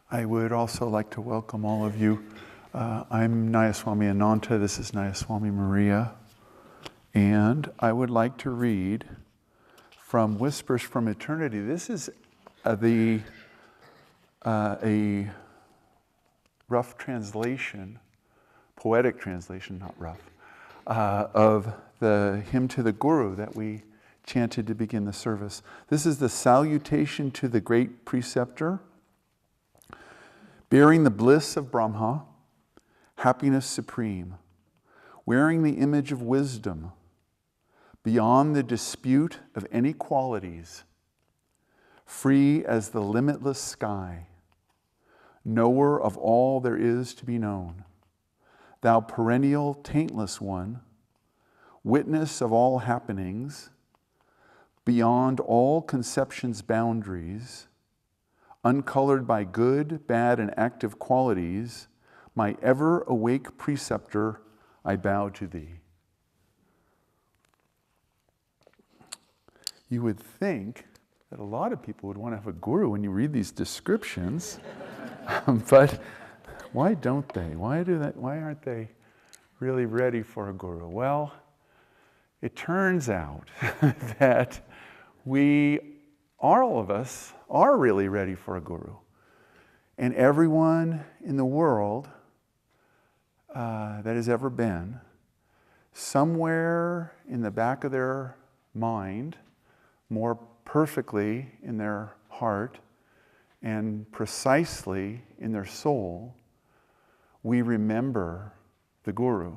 I would also like to welcome all of you. I'm Nayaswami Ananta, this is Nayaswami Maria, and I would like to read from Whispers from Eternity. This is a rough translation, poetic translation, not rough, of the hymn to the Guru that we chanted to begin the service. This is the salutation to the great preceptor, bearing the bliss of Brahma, happiness supreme, wearing the image of wisdom, beyond the dispute of any qualities, free as the limitless sky, knower of all there is to be known, thou perennial taintless one, witness of all happenings, beyond all conception's boundaries, uncolored by good, bad, and active qualities, my ever-awake preceptor, I bow to thee. You would think that a lot of people would want to have a guru when you read these descriptions, but why don't they? Why aren't they really ready for a guru? Well, it turns out that all of us are really ready for a guru. And everyone in the world that has ever been, somewhere in the back of their mind, more perfectly in their heart, and precisely in their soul, we remember the Guru.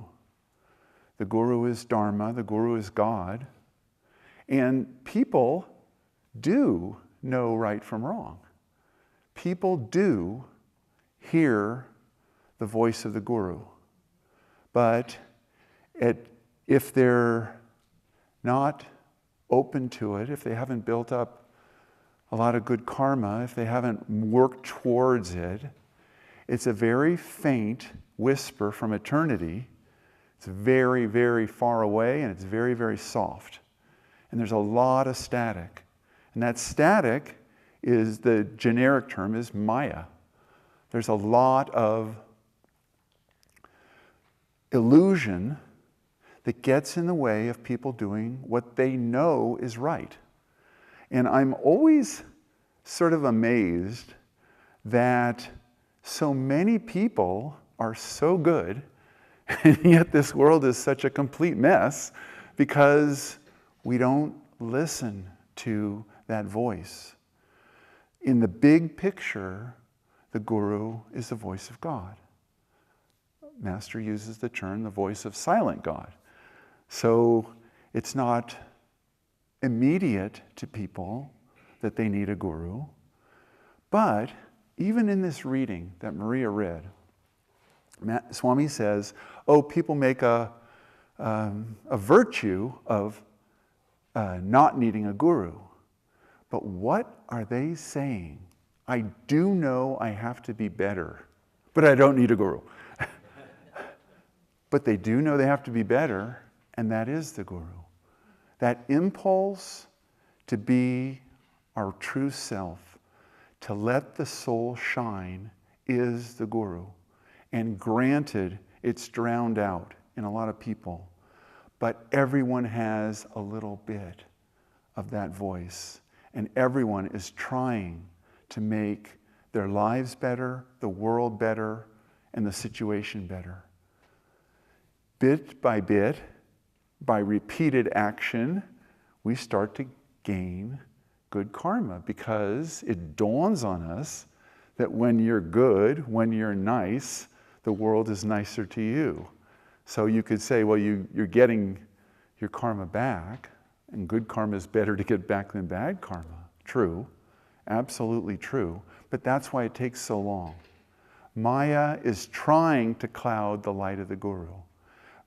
The Guru is Dharma, the Guru is God, and people do know right from wrong. People do hear the voice of the Guru, but if they're not open to it, if they haven't built up a lot of good karma, if they haven't worked towards it, it's a very faint whisper from eternity. It's very, very far away, and it's very, very soft. And there's a lot of static. And that static is, the generic term is Maya. There's a lot of illusion that gets in the way of people doing what they know is right. And I'm always sort of amazed that so many people are so good, and yet this world is such a complete mess because we don't listen to that voice. In the big picture, the Guru is the voice of God. Master uses the term the voice of silent God. So it's not immediate to people that they need a guru. But even in this reading that Maria read, Swami says, people make a virtue of not needing a guru. But what are they saying? I do know I have to be better, but I don't need a guru. But they do know they have to be better, and that is the guru. That impulse to be our true self, to let the soul shine, is the guru. And granted, it's drowned out in a lot of people, but everyone has a little bit of that voice. And everyone is trying to make their lives better, the world better, and the situation better. Bit, by repeated action, we start to gain good karma, because it dawns on us that when you're good, when you're nice, the world is nicer to you. So you could say, well, you're getting your karma back, and good karma is better to get back than bad karma. True, absolutely true, but that's why it takes so long. Maya is trying to cloud the light of the Guru.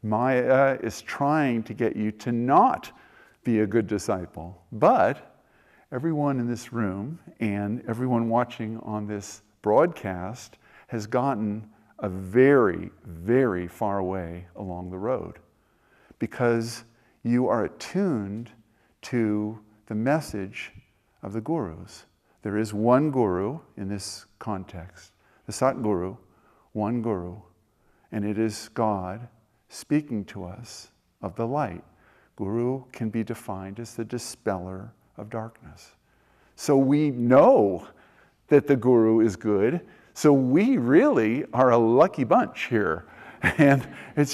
Maya is trying to get you to not be a good disciple. But everyone in this room and everyone watching on this broadcast has gotten a very, very far way along the road, because you are attuned to the message of the gurus. There is one guru in this context. the Satguru, one Guru, and it is God speaking to us of the light. Guru can be defined as the dispeller of darkness. So we know that the Guru is good, so we really are a lucky bunch here. And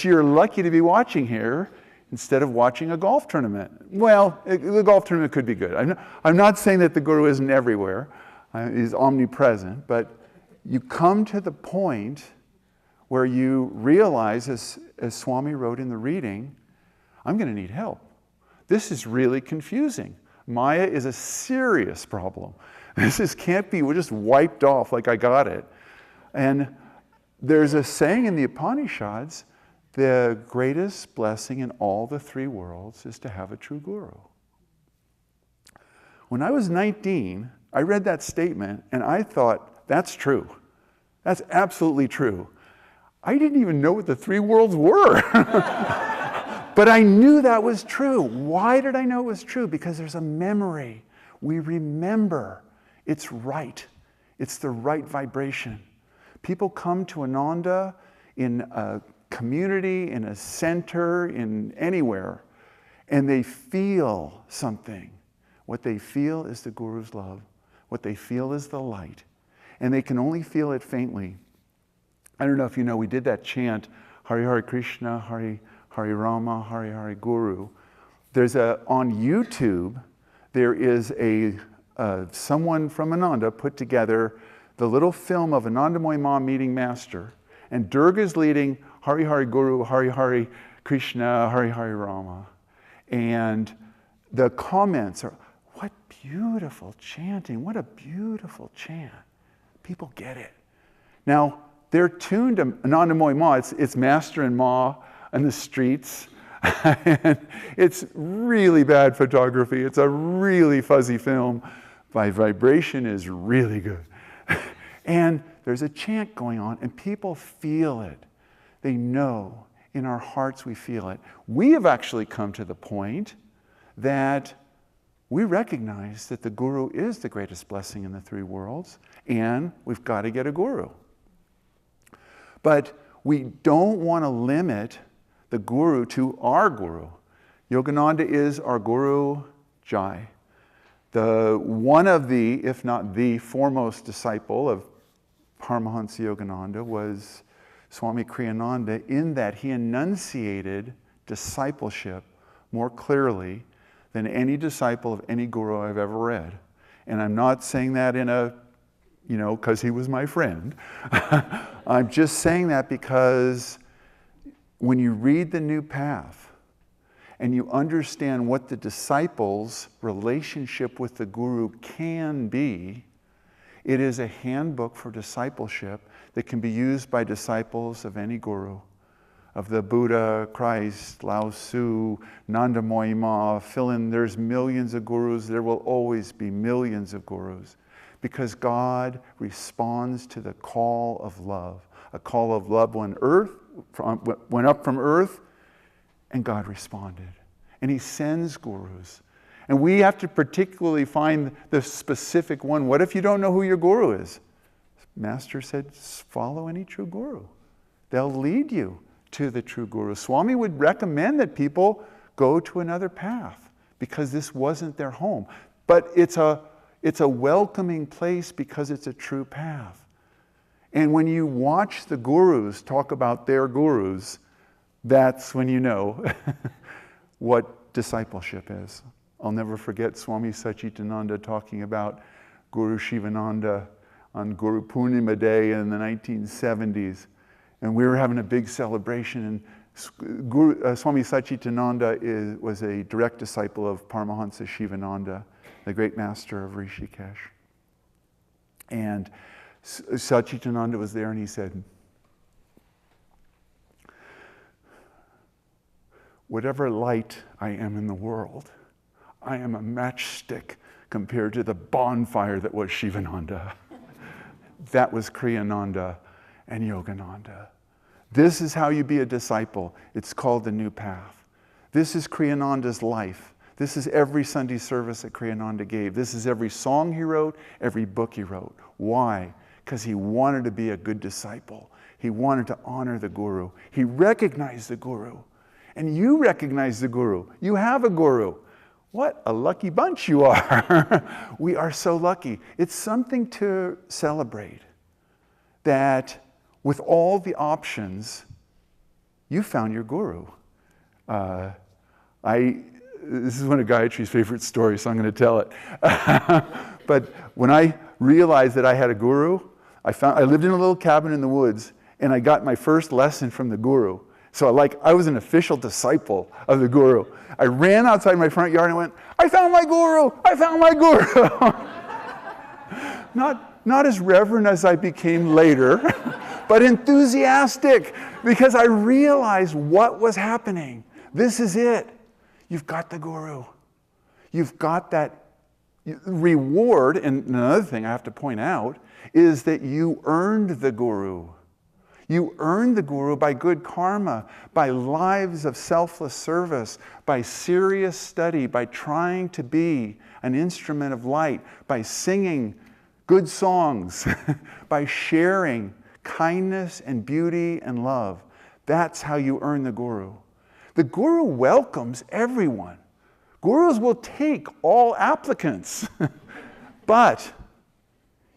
you're lucky to be watching here instead of watching a golf tournament. Well, the golf tournament could be good. I'm not saying that the Guru isn't everywhere. He's omnipresent, but you come to the point where you realize, as Swami wrote in the reading, I'm going to need help. This is really confusing. Maya is a serious problem. This can't be just wiped off like I got it. And there's a saying in the Upanishads, the greatest blessing in all the three worlds is to have a true Guru. When I was 19, I read that statement and I thought, that's true. That's absolutely true. I didn't even know what the three worlds were. But I knew that was true. Why did I know it was true? Because there's a memory. We remember it's right. It's the right vibration. People come to Ananda in a community, in a center, in anywhere, and they feel something. What they feel is the Guru's love. What they feel is the light. And they can only feel it faintly. I don't know if you know, we did that chant, Hari Hari Krishna, Hari Hari Rama, Hari Hari Guru. On YouTube, there is someone from Ananda put together the little film of Anandamoy Ma meeting Master, and Durga's leading Hari Hari Guru, Hari Hari Krishna, Hari Hari Rama. And the comments are, what beautiful chanting, what a beautiful chant. People get it. Now, they're tuned to Anandamoy Ma, it's Master and Ma in the streets. And it's really bad photography. It's a really fuzzy film. My vibration is really good. And there's a chant going on, and people feel it. They know. In our hearts, we feel it. We have actually come to the point that we recognize that the Guru is the greatest blessing in the three worlds, and we've got to get a Guru. But we don't want to limit the Guru to our Guru. Yogananda is our Guru Jai. One of the, if not the foremost disciple of Paramhansa Yogananda was Swami Kriyananda, in that he enunciated discipleship more clearly than any disciple of any Guru I've ever read. And I'm not saying that because he was my friend. I'm just saying that because when you read the New Path and you understand what the disciple's relationship with the Guru can be, it is a handbook for discipleship that can be used by disciples of any Guru, of the Buddha, Christ, Lao Tzu, Nanda Moima, fill in, there's millions of Gurus, there will always be millions of Gurus, because God responds to the call of love. A call of love went up from earth, and God responded. And he sends Gurus. And we have to particularly find the specific one. What if you don't know who your Guru is? Master said, follow any true Guru. They'll lead you to the true Guru. Swami would recommend that people go to another path because this wasn't their home. But it's a welcoming place because it's a true path. And when you watch the Gurus talk about their Gurus, that's when you know what discipleship is. I'll never forget Swami Satchitananda talking about Guru Shivananda on Guru Purnima Day in the 1970s. And we were having a big celebration, and Swami Satchitananda was a direct disciple of Paramhansa Shivananda, the great master of Rishikesh. And Satchitananda was there, and he said, whatever light I am in the world, I am a matchstick compared to the bonfire that was Shivananda. That was Kriyananda and Yogananda. This is how you be a disciple. It's called the New Path. This is Kriyananda's life. This is every Sunday service that Kriyananda gave. This is every song he wrote, every book he wrote. Why? because he wanted to be a good disciple. He wanted to honor the guru. He recognized the guru. And you recognize the guru. You have a guru. What a lucky bunch you are. We are so lucky. It's something to celebrate, that with all the options, you found your guru. This is one of Gayatri's favorite stories, so I'm going to tell it. But when I realized that I had a guru, I lived in a little cabin in the woods, and I got my first lesson from the guru. So I was an official disciple of the guru. I ran outside my front yard and went, I found my guru! I found my guru! Not as reverent as I became later, but enthusiastic, because I realized what was happening. This is it. You've got the guru. You've got that reward. And another thing I have to point out is that you earned the guru. You earned the guru by good karma, by lives of selfless service, by serious study, by trying to be an instrument of light, by singing good songs, by sharing kindness and beauty and love. That's how you earn the guru. The guru welcomes everyone. Gurus will take all applicants. But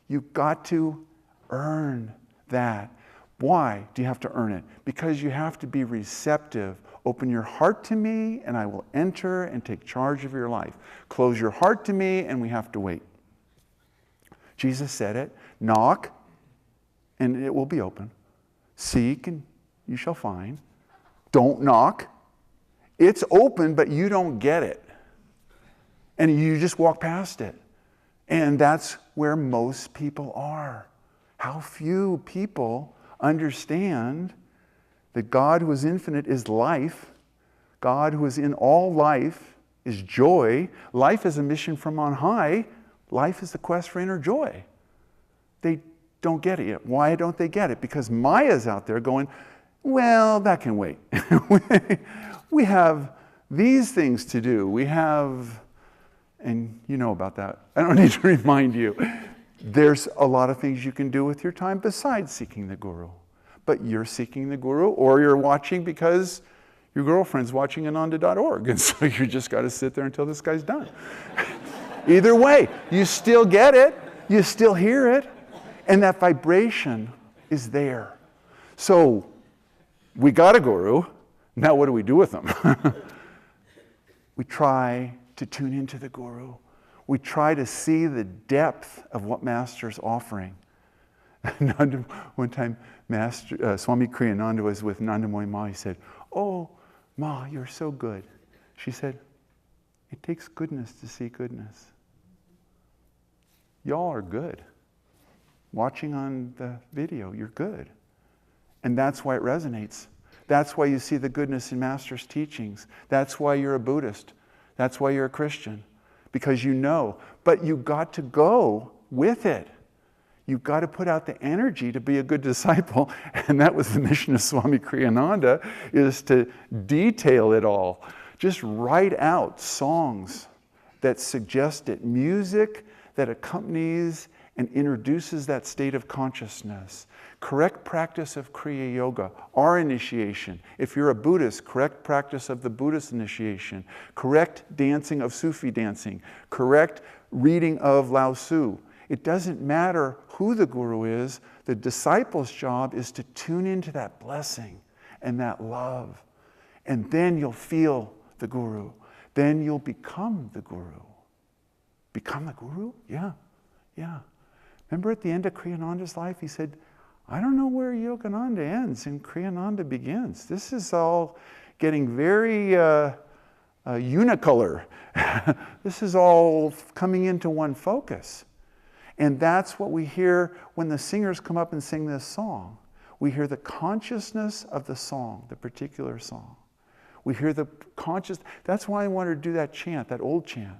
you've got to earn that. Why do you have to earn it? Because you have to be receptive. Open your heart to me, and I will enter and take charge of your life. Close your heart to me, and we have to wait. Jesus said it. Knock, and it will be open. Seek, and you shall find. Don't knock. It's open, but you don't get it. And you just walk past it. And that's where most people are. How few people understand that God who is infinite is life. God who is in all life is joy. Life is a mission from on high. Life is the quest for inner joy. They don't get it yet. Why don't they get it? Because Maya's out there going, well, that can wait. We have these things to do. We have, and you know about that. I don't need to remind you. There's a lot of things you can do with your time besides seeking the guru. But you're seeking the guru, or you're watching because your girlfriend's watching Ananda.org, and so you just got to sit there until this guy's done. Either way, you still get it, you still hear it, and that vibration is there. So, we got a guru, now what do we do with them? We try to tune into the guru. We try to see the depth of what Master's offering. One time, Swami Kriyananda was with Nandamoy Ma. He said, oh, Ma, you're so good. She said, it takes goodness to see goodness. Y'all are good. Watching on the video, you're good. And that's why it resonates. That's why you see the goodness in Master's teachings. That's why you're a Buddhist. That's why you're a Christian. Because you know. But you've got to go with it. You've got to put out the energy to be a good disciple. And that was the mission of Swami Kriyananda, is to detail it all. Just write out songs that suggest it. Music that accompanies and introduces that state of consciousness. Correct practice of Kriya Yoga, our initiation. If you're a Buddhist, correct practice of the Buddhist initiation. Correct dancing of Sufi dancing. Correct reading of Lao Tzu. It doesn't matter who the guru is. The disciple's job is to tune into that blessing and that love. And then you'll feel the guru. Then you'll become the guru. Become the guru? Yeah. Remember at the end of Kriyananda's life, he said, I don't know where Yogananda ends and Kriyananda begins. This is all getting very unicolor. This is all coming into one focus. And that's what we hear when the singers come up and sing this song. We hear the consciousness of the song, the particular song. We hear the that's why I wanted to do that chant, that old chant.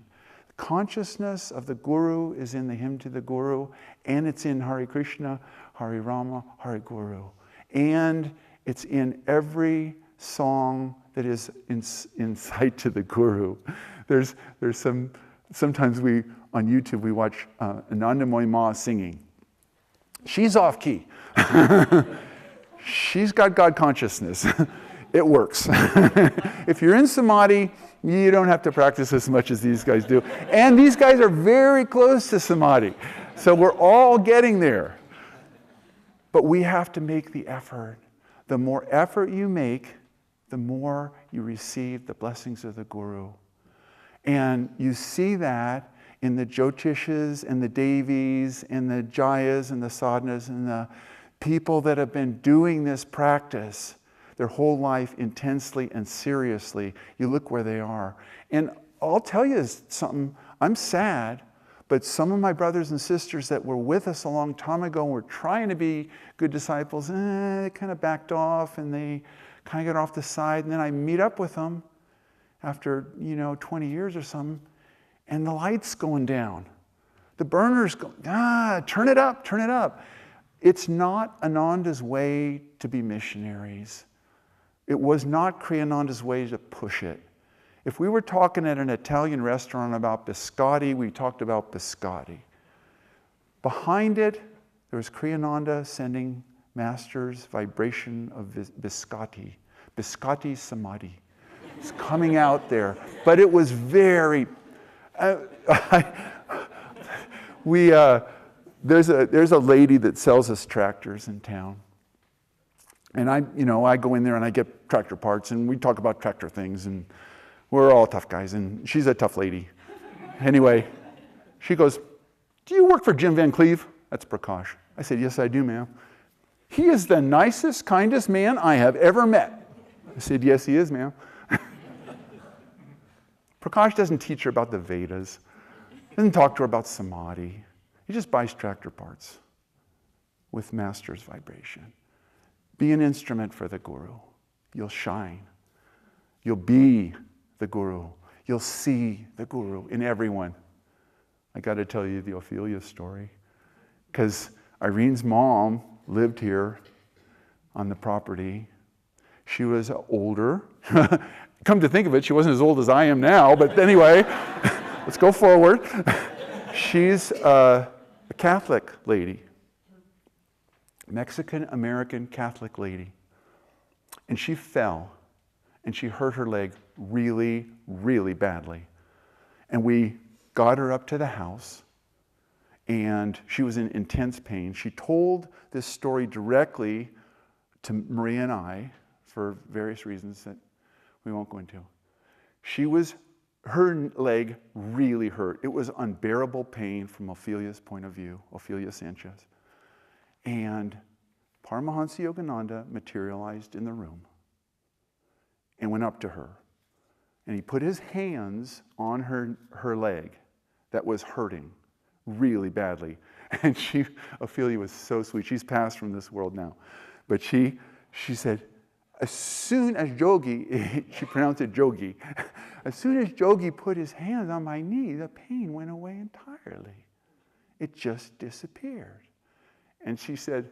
Consciousness of the Guru is in the hymn to the Guru, and it's in Hare Krishna, Hare Rama, Hare Guru. And it's in every song that is in sight to the Guru. There's sometimes on YouTube we watch Anandamoy Ma singing. She's off key. She's got God consciousness. It works. If you're in samadhi, you don't have to practice as much as these guys do. And these guys are very close to samadhi. So we're all getting there. But we have to make the effort. The more effort you make, the more you receive the blessings of the Guru. And you see that in the Jyotishes and the Devis and the Jayas and the Sadhanas and the people that have been doing this practice their whole life intensely and seriously. You look where they are. And I'll tell you something, I'm sad, but some of my brothers and sisters that were with us a long time ago and were trying to be good disciples, they kind of backed off and they kind of got off the side. And then I meet up with them after, 20 years or something, and the light's going down. The burner's going, turn it up, turn it up. It's not Ananda's way to be missionaries. It was not Kriyananda's way to push it. If we were talking at an Italian restaurant about biscotti, we talked about biscotti. Behind it, there was Kriyananda sending masters vibration of biscotti. Biscotti samadhi. It's coming out there. But it was very... there's a lady that sells us tractors in town. And I go in there and I get tractor parts and we talk about tractor things and we're all tough guys and she's a tough lady. Anyway, she goes, "Do you work for Jim Van Cleve?" That's Prakash. I said, "Yes, I do, ma'am." "He is the nicest, kindest man I have ever met." I said, "Yes, he is, ma'am." Prakash doesn't teach her about the Vedas. Doesn't talk to her about samadhi. He just buys tractor parts with master's vibration. Be an instrument for the Guru. You'll shine. You'll be the Guru. You'll see the Guru in everyone. I got to tell you the Ophelia story. Because Irene's mom lived here on the property. She was older. Come to think of it, she wasn't as old as I am now. But anyway, let's go forward. She's a Catholic lady. Mexican-American Catholic lady. And she fell and she hurt her leg really, really badly. And we got her up to the house and she was in intense pain. She told this story directly to Maria and I for various reasons that we won't go into. Her leg really hurt. It was unbearable pain from Ophelia's point of view, Ophelia Sanchez. And Paramhansa Yogananda materialized in the room and went up to her. And he put his hands on her leg that was hurting really badly. And Ophelia was so sweet. She's passed from this world now. But she said, as soon as Jogi, she pronounced it Jogi, as soon as Jogi put his hands on my knee, the pain went away entirely. It just disappeared. And she said,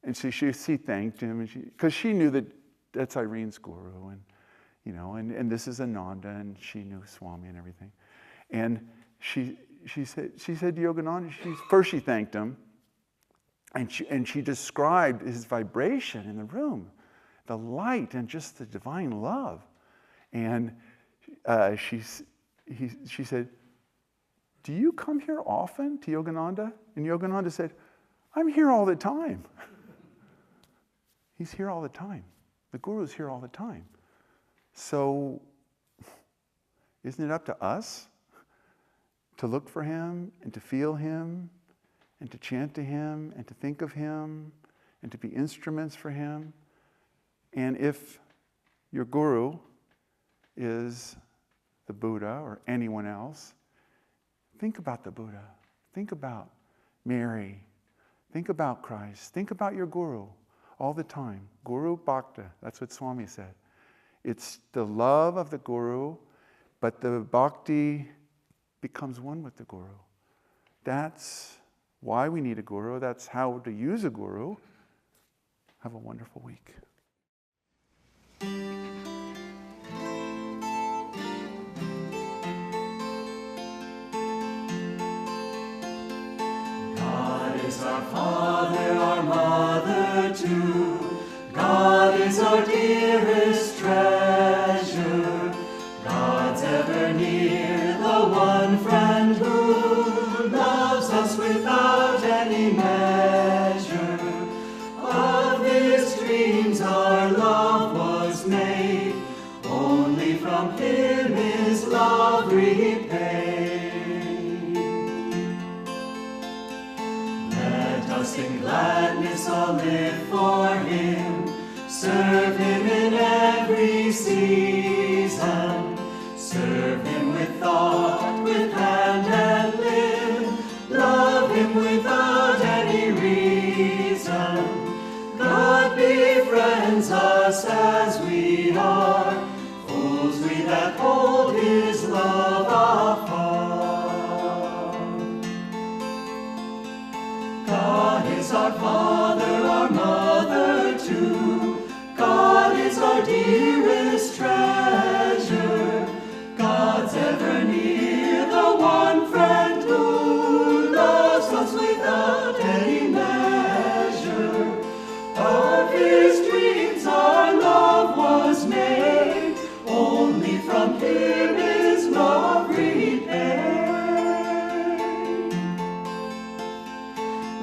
and she thanked him, because she knew that that's Irene's Guru, and this is Ananda, and she knew Swami and everything. And she said to Yogananda, first she thanked him, and she described his vibration in the room, the light and just the divine love. And she said, "Do you come here often?" to Yogananda? And Yogananda said, "I'm here all the time." He's here all the time. The Guru's here all the time. So, isn't it up to us to look for him and to feel him and to chant to him and to think of him and to be instruments for him? And if your Guru is the Buddha or anyone else, think about the Buddha. Think about Mary. Think about Christ. Think about your Guru all the time. Guru Bhakta, that's what Swami said. It's the love of the Guru, but the bhakti becomes one with the Guru. That's why we need a Guru. That's how to use a Guru. Have a wonderful week. God is our Father, our Mother too. God is our dearest treasure. God's ever near, the one friend who loves us without any measure. Of his dreams our love was made, only from him is love repaid. Let us in gladness all live for him, serve him in every season, serve him with thought, with hand and limb, love him without any reason. God befriends us as we are, fools we that hold his love afar. God is our Father, our Mother too. God is our dearest treasure. God's ever near, the one friend who loves us without any measure. Of his dreams our love was made, only from him is love repaid.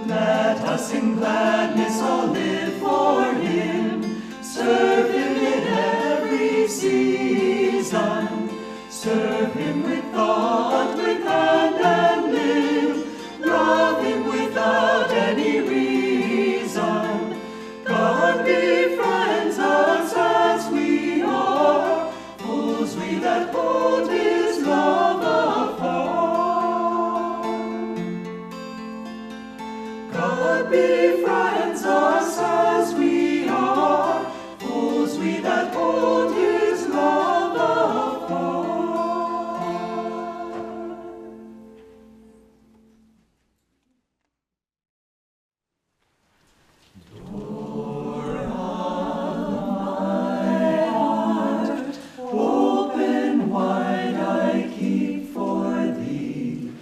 Let us in gladness all live for him, serve him in every season, serve him with thought, with hand and limb, love him without any reason. God befriends us as we are, fools we that hold his love afar. God befriends us as we are, fools we that hold his love afar. Open wide I keep for thee,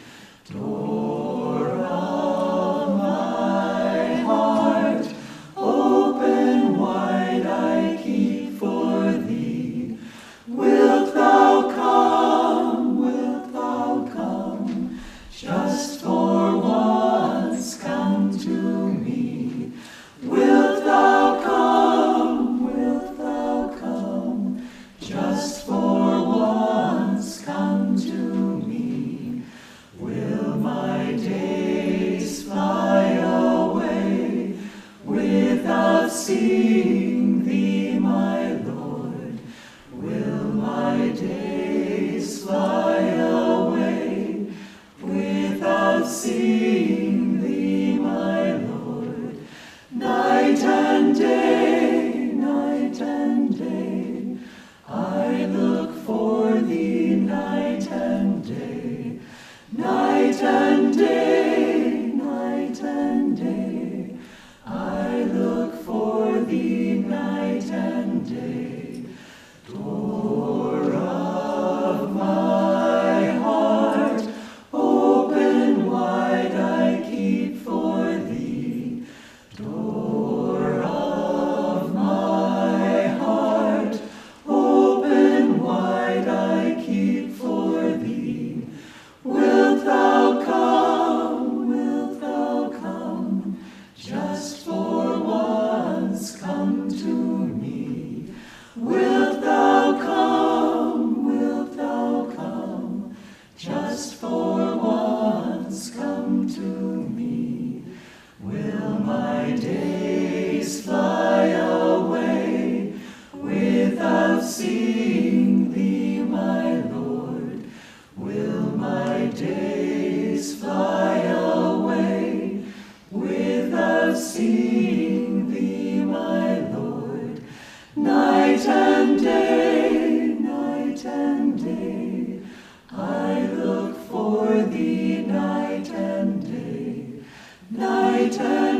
door of my heart. Open wide I keep for thee. Wilt thou come, just for once come to me. Wilt thou come, just for once come to me. Will my days fly away without seeing thee, my Lord? Will my days fly away without seeing thee, my Lord? Night and day, I look for thee night and day. Night and day, I look for thee night and day. Door of my heart, open wide I keep for thee. Door of my heart, open wide I keep for thee. Wilt thou come, just for once come to me. Wilt thou come, just for once come to me. Will my days fly away without seeing thee, my Lord? Will my days fly away without seeing thee, my Lord? Night and day, I look for thee night and day. Night and